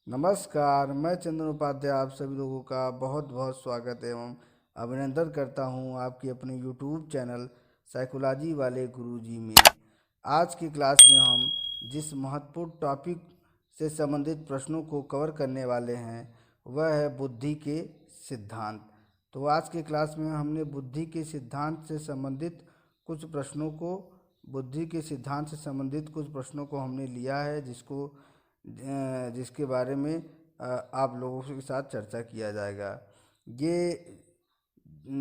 नमस्कार, मैं चंदन उपाध्याय आप सभी लोगों का बहुत बहुत स्वागत एवं अभिनंदन करता हूं आपकी अपने यूट्यूब चैनल साइकोलॉजी वाले गुरुजी में। आज की क्लास में हम जिस महत्वपूर्ण टॉपिक से संबंधित प्रश्नों को कवर करने वाले हैं वह है बुद्धि के सिद्धांत। तो आज की क्लास में हमने बुद्धि के सिद्धांत से संबंधित कुछ प्रश्नों को बुद्धि के सिद्धांत से संबंधित कुछ प्रश्नों को हमने लिया है जिसके बारे में आप लोगों के साथ चर्चा किया जाएगा। ये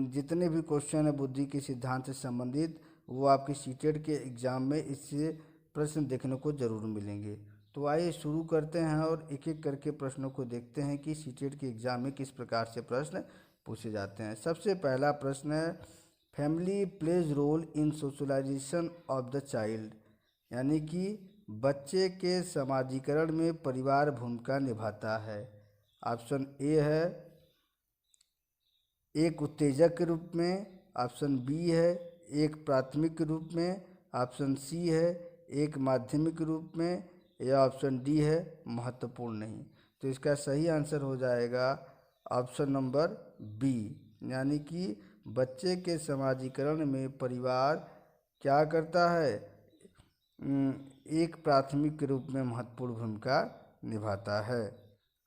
जितने भी क्वेश्चन है बुद्धि के सिद्धांत से संबंधित वो आपके सीटेट के एग्ज़ाम में इससे प्रश्न देखने को ज़रूर मिलेंगे। तो आइए शुरू करते हैं और एक एक करके प्रश्नों को देखते हैं कि सीटेट के एग्ज़ाम में किस प्रकार से प्रश्न पूछे जाते हैं। सबसे पहला प्रश्न है, family plays role in socialization of the child, यानी कि बच्चे के समाजीकरण में परिवार भूमिका निभाता है। ऑप्शन ए है एक उत्तेजक के रूप में, ऑप्शन बी है एक प्राथमिक के रूप में, ऑप्शन सी है एक माध्यमिक रूप में, या ऑप्शन डी है महत्वपूर्ण नहीं। तो इसका सही आंसर हो जाएगा ऑप्शन नंबर बी, यानी कि बच्चे के समाजीकरण में परिवार क्या करता है, एक प्राथमिक के रूप में महत्वपूर्ण भूमिका निभाता है।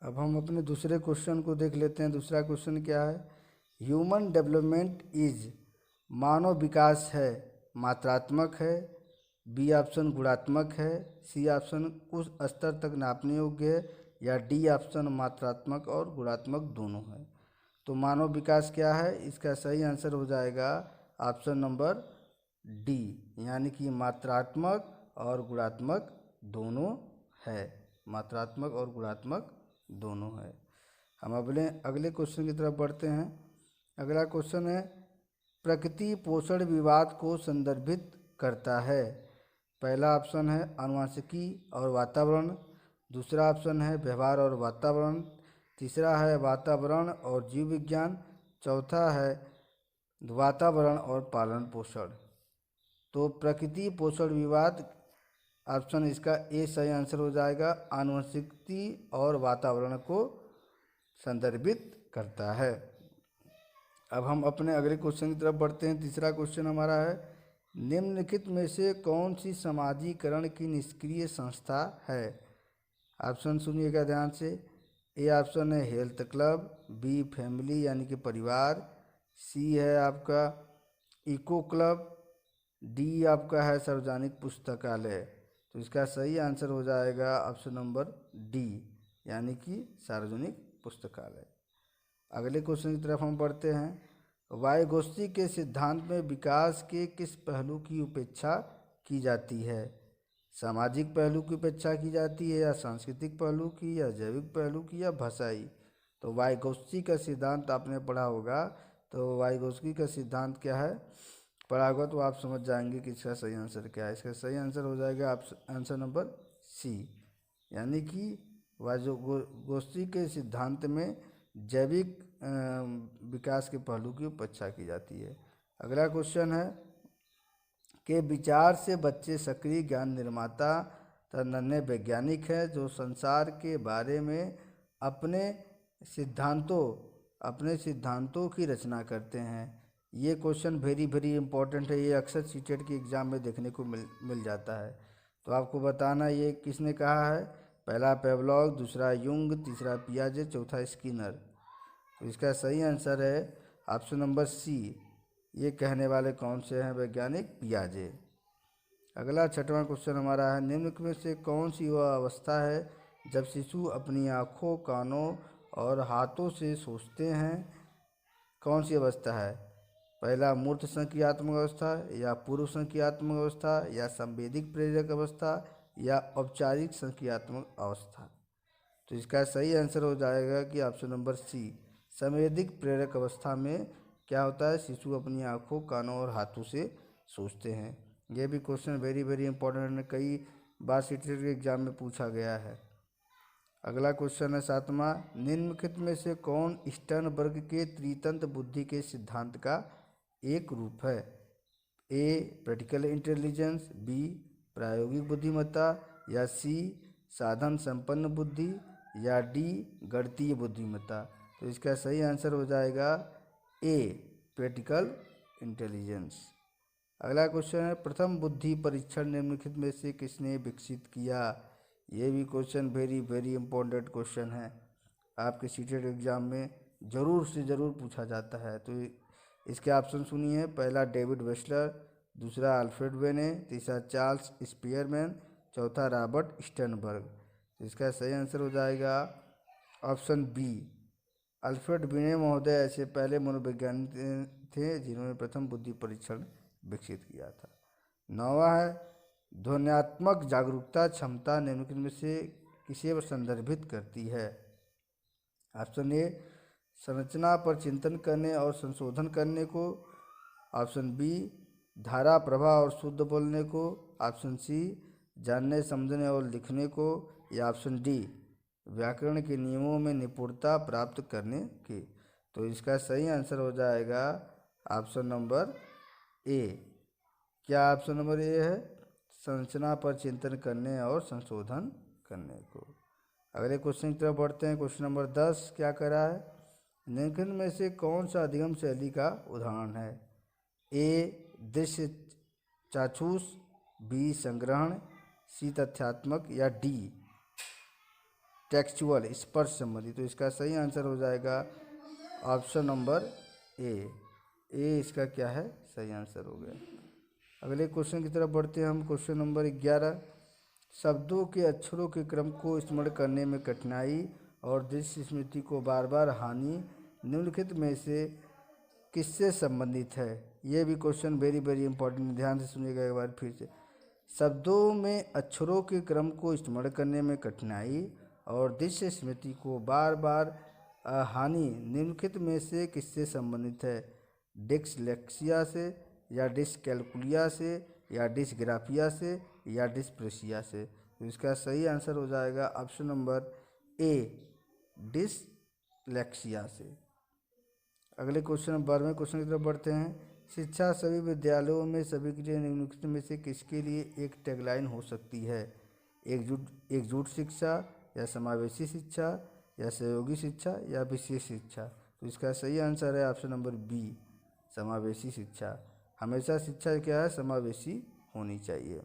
अब हम अपने दूसरे क्वेश्चन को देख लेते हैं। दूसरा क्वेश्चन क्या है, ह्यूमन डेवलपमेंट इज, मानव विकास है मात्रात्मक है, बी ऑप्शन गुणात्मक है, सी ऑप्शन उस स्तर तक नापने योग्य है, या डी ऑप्शन मात्रात्मक और गुणात्मक दोनों है। तो मानव विकास क्या है, इसका सही आंसर हो जाएगा ऑप्शन नंबर डी, यानी कि मात्रात्मक और गुणात्मक दोनों है। मात्रात्मक और गुणात्मक दोनों है। हम अगले क्वेश्चन की तरफ बढ़ते हैं। अगला क्वेश्चन है, प्रकृति पोषण विवाद को संदर्भित करता है। पहला ऑप्शन है आनुवंशिकी और वातावरण, दूसरा ऑप्शन है व्यवहार और वातावरण, तीसरा है वातावरण और जीव विज्ञान, चौथा है वातावरण और पालन पोषण। तो प्रकृति पोषण विवाद ऑप्शन इसका ए सही आंसर हो जाएगा, आनुवंशिकी और वातावरण को संदर्भित करता है। अब हम अपने अगले क्वेश्चन की तरफ बढ़ते हैं। तीसरा क्वेश्चन हमारा है, निम्नलिखित में से कौन सी समाजीकरण की निष्क्रिय संस्था है। ऑप्शन सुनिएगा ध्यान से। ए ऑप्शन है हेल्थ क्लब, बी फैमिली यानी कि परिवार, सी है आपका इको क्लब, डी आपका है सार्वजनिक पुस्तकालय। तो इसका सही आंसर हो जाएगा ऑप्शन नंबर डी, यानी कि सार्वजनिक पुस्तकालय। अगले क्वेश्चन की तरफ हम बढ़ते हैं। वाइगोत्स्की के सिद्धांत में विकास के किस पहलू की उपेक्षा की जाती है। सामाजिक पहलू की उपेक्षा की जाती है, या सांस्कृतिक पहलू की, या जैविक पहलू की, या भाषाई। तो वाइगोत्स्की का सिद्धांत आपने पढ़ा होगा। तो वाइगोत्स्की का सिद्धांत क्या है, पढ़ा होगा तो आप समझ जाएंगे कि इसका सही आंसर क्या है। इसका सही आंसर हो जाएगा आंसर नंबर सी, यानी कि वाइगोत्स्की के सिद्धांत में जैविक विकास के पहलू की उपेक्षा की जाती है। अगला क्वेश्चन है कि विचार से बच्चे सक्रिय ज्ञान निर्माता तथा नन्हे वैज्ञानिक हैं जो संसार के बारे में अपने सिद्धांतों की रचना करते हैं। ये क्वेश्चन वेरी वेरी इंपॉर्टेंट है, ये अक्सर सीटेट के एग्ज़ाम में देखने को मिल जाता है। तो आपको बताना ये किसने कहा है। पहला पेवलॉग, दूसरा युंग, तीसरा पियाजे, चौथा स्किनर। तो इसका सही आंसर है ऑप्शन नंबर सी, ये कहने वाले कौन से हैं, वैज्ञानिक पियाजे। अगला छठवां क्वेश्चन हमारा है, निम्न में से कौन सी वह अवस्था है जब शिशु अपनी आँखों, कानों और हाथों से सोचते हैं। कौन सी अवस्था है, पहला मूर्त संक्रियात्मक अवस्था, या पूर्व संक्रियात्मक अवस्था, या संवेदिक प्रेरक अवस्था, या औपचारिक संक्रियात्मक अवस्था। तो इसका सही आंसर हो जाएगा कि ऑप्शन नंबर सी, संवेदिक प्रेरक अवस्था में क्या होता है, शिशु अपनी आँखों, कानों और हाथों से सोचते हैं। यह भी क्वेश्चन वेरी वेरी इंपॉर्टेंट है, कई बार सीटेट के एग्जाम में पूछा गया है। अगला क्वेश्चन है सातवां, निम्नलिखित में से कौन स्टर्नबर्ग के त्रितंत्र बुद्धि के सिद्धांत का एक रूप है। ए प्रैक्टिकल इंटेलिजेंस, बी प्रायोगिक बुद्धिमत्ता, या सी साधन संपन्न बुद्धि, या डी गणितीय बुद्धिमत्ता। तो इसका सही आंसर हो जाएगा ए प्रैक्टिकल इंटेलिजेंस। अगला क्वेश्चन है, प्रथम बुद्धि परीक्षण निम्नलिखित में से किसने विकसित किया। ये भी question very very important question है, आपके सीटेट एग्जाम में ज़रूर से ज़रूर पूछा जाता है। तो इसके ऑप्शन सुनिए, पहला डेविड वेस्लर, दूसरा अल्फ्रेड वेने, तीसरा चार्ल्स स्पीयरमैन, चौथा रॉबर्ट स्टर्नबर्ग। तो इसका सही आंसर हो जाएगा ऑप्शन बी अल्फ्रेड वेने महोदय ऐसे पहले मनोवैज्ञानिक थे जिन्होंने प्रथम बुद्धि परीक्षण विकसित किया था। 9वां है, ध्वन्यात्मक जागरूकता क्षमता निम्नलिखित में से किसे संदर्भित करती है। ऑप्शन ए संरचना पर चिंतन करने और संशोधन करने को, ऑप्शन बी धारा प्रवाह और शुद्ध बोलने को, ऑप्शन सी जानने समझने और लिखने को, या ऑप्शन डी व्याकरण के नियमों में निपुणता प्राप्त करने की। तो इसका सही आंसर हो जाएगा ऑप्शन नंबर ए। क्या ऑप्शन नंबर ए है, संरचना पर चिंतन करने और संशोधन करने को। अगले क्वेश्चन की तरफ बढ़ते हैं। क्वेश्चन नंबर 10 क्या कर रहा है, निम्नलिखित में से कौन सा अधिगम शैली का उदाहरण है। ए दृश्य चाक्षुष, बी संग्रहण, सी तथ्यात्मक, या डी टेक्सचुअल स्पर्श संबंधी। तो इसका सही आंसर हो जाएगा ऑप्शन नंबर ए इसका क्या है, सही आंसर हो गया। अगले क्वेश्चन की तरफ बढ़ते हैं हम। क्वेश्चन नंबर 11, शब्दों के अक्षरों के क्रम को स्मरण करने में कठिनाई और दृश्य स्मृति को बार बार हानि निम्नलिखित में से किससे संबंधित है। ये भी क्वेश्चन वेरी वेरी इंपॉर्टेंट, ध्यान से सुनिएगा एक बार फिर से। शब्दों में अक्षरों के क्रम को स्मरण करने में कठिनाई और दृश्य स्मृति को बार बार हानि निम्नलिखित में से किससे संबंधित है। डिसलेक्सिया से, या डिसकैल्कुलिया से, या डिसग्राफिया से, या डिस्प्रेसिया से। तो इसका सही आंसर हो जाएगा ऑप्शन नंबर ए डिसलेक्सिया से। अगले क्वेश्चन 12वें क्वेश्चन की तरफ बढ़ते हैं। शिक्षा सभी विद्यालयों में सभी के लिए निम्नलिखित में से किसके लिए एक टैगलाइन हो सकती है। एकजुट शिक्षा, या समावेशी शिक्षा, या सहयोगी शिक्षा, या विशेष शिक्षा। तो इसका सही आंसर है ऑप्शन नंबर बी समावेशी शिक्षा। हमेशा शिक्षा क्या है, समावेशी होनी चाहिए।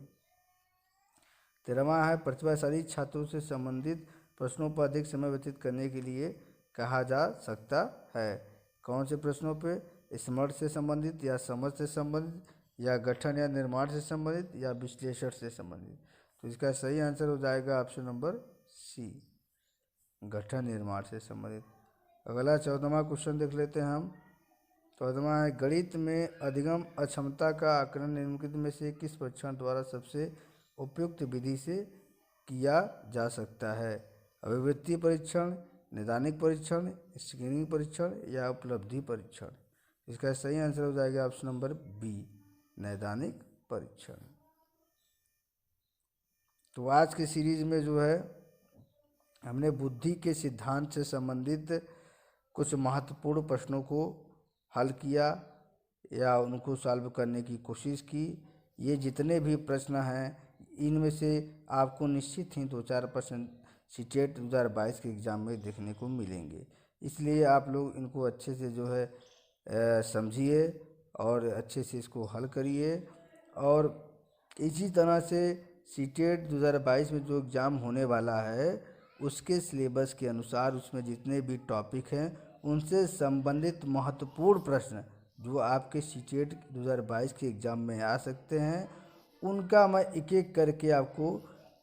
13वां है, प्रतिभाशाली छात्रों से संबंधित प्रश्नों पर अधिक समय व्यतीत करने के लिए कहा जा सकता है। कौन से प्रश्नों पे, स्मरण से संबंधित, या समझ से संबंधित, या गठन या निर्माण से संबंधित, या विश्लेषण से संबंधित। तो इसका सही आंसर हो जाएगा ऑप्शन नंबर सी गठन निर्माण से संबंधित। अगला 14वां क्वेश्चन देख लेते हैं हम। 14वां है, गणित में अधिगम अक्षमता का आकलन निम्नलिखित में से किस परीक्षण द्वारा सबसे उपयुक्त विधि से किया जा सकता है। अभिवृत्ति परीक्षण, नैदानिक परीक्षण, स्क्रीनिंग परीक्षण, या उपलब्धि परीक्षण। इसका सही आंसर हो जाएगा ऑप्शन नंबर बी नैदानिक परीक्षण। तो आज की सीरीज में जो है हमने बुद्धि के सिद्धांत से संबंधित कुछ महत्वपूर्ण प्रश्नों को हल किया या उनको सॉल्व करने की कोशिश की। ये जितने भी प्रश्न हैं इनमें से आपको निश्चित ही 2-4% सीटेट 2022 के एग्ज़ाम में देखने को मिलेंगे। इसलिए आप लोग इनको अच्छे से जो है समझिए और अच्छे से इसको हल करिए। और इसी तरह से सीटेट 2022 में जो एग्ज़ाम होने वाला है उसके सिलेबस के अनुसार उसमें जितने भी टॉपिक हैं उनसे संबंधित महत्वपूर्ण प्रश्न जो आपके सीटेट 2022 के एग्ज़ाम में आ सकते हैं उनका मैं एक एक करके आपको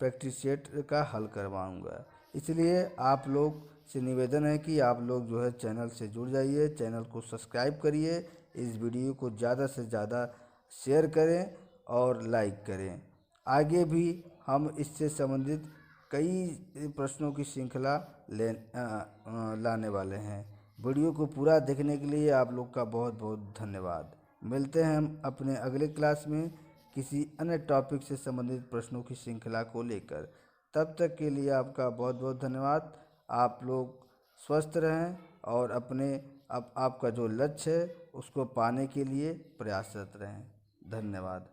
प्रैक्टिस सेट का हल करवाऊंगा। इसलिए आप लोग से निवेदन है कि आप लोग जो है चैनल से जुड़ जाइए, चैनल को सब्सक्राइब करिए, इस वीडियो को ज़्यादा से ज़्यादा शेयर करें और लाइक करें। आगे भी हम इससे संबंधित कई प्रश्नों की श्रृंखला लाने वाले हैं। वीडियो को पूरा देखने के लिए आप लोग का बहुत बहुत धन्यवाद। मिलते हैं हम अपने अगले क्लास में किसी अन्य टॉपिक से संबंधित प्रश्नों की श्रृंखला को लेकर। तब तक के लिए आपका बहुत बहुत धन्यवाद। आप लोग स्वस्थ रहें और आपका जो लक्ष्य है उसको पाने के लिए प्रयासरत रहें। धन्यवाद।